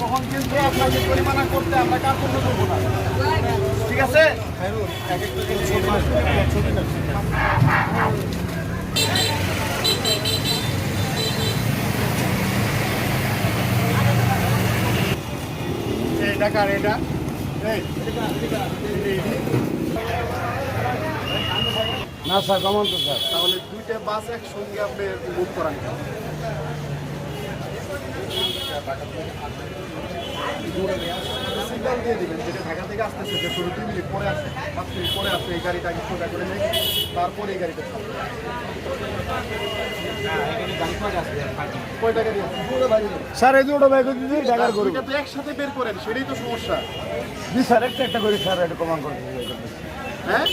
তখন কিন্তু আপনাকে পরিমাণা করতে আমরা কার্পণ্য করবো না, ঠিক আছে? এটা কার? এটা না স্যার, কমান তো স্যার। তাহলে দুইটা বাস একসঙ্গে আপনি বুক করান। সিগন্যাল দিয়ে দিবেন যেটা ঢাকা থেকে আসতেছে, যে 2 মিনিট পরে আসে, 5 মিনিট পরে আসে, এই গাড়িটা আগে সোজা করে নেই, তারপরে এই গাড়িটা থামবে। কয়টা গাড়ি আছে? স্যার এই দুটো বাইক দিদি ঢাকার করবো। দুইটা তো একসাথে বের করেন, সেটাই তো সমস্যা। জি স্যার, একটা করে স্যার, এটা কমান করে। হ্যাঁ,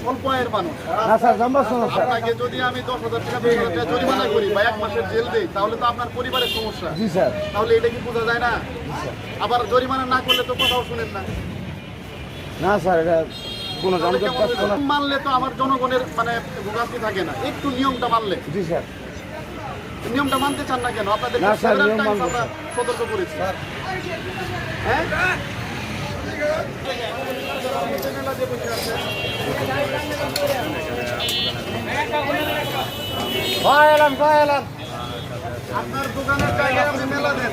স্বল্প আয়ের মানুষ। না স্যার, জানবার শোনো স্যার। আপনাকে যদি আমি 10,000 টাকা 20,000 টাকা জরিমানা করি বা 1 মাসের জেল দিই, তাহলে তো আপনার পরিবারের সমস্যা। জি স্যার। তাহলে এটা কি বোঝা যায় না? আবার জরিমানা না করলে তো কথাও শুনেন না। না স্যার, এটা কোনো মানলে তো আমার জনগণের মানে ভোগান্তি থাকে না, একটু নিয়মটা মানলে। জি স্যার। নিয়মটা মানতে চান না কেন? আপনাদের না স্যার, নিয়ম মানবো আমরা সতর্ক করেছি। হ্যাঁ, আপনার দোকানের জায়গায় আপনি মেলা দেন।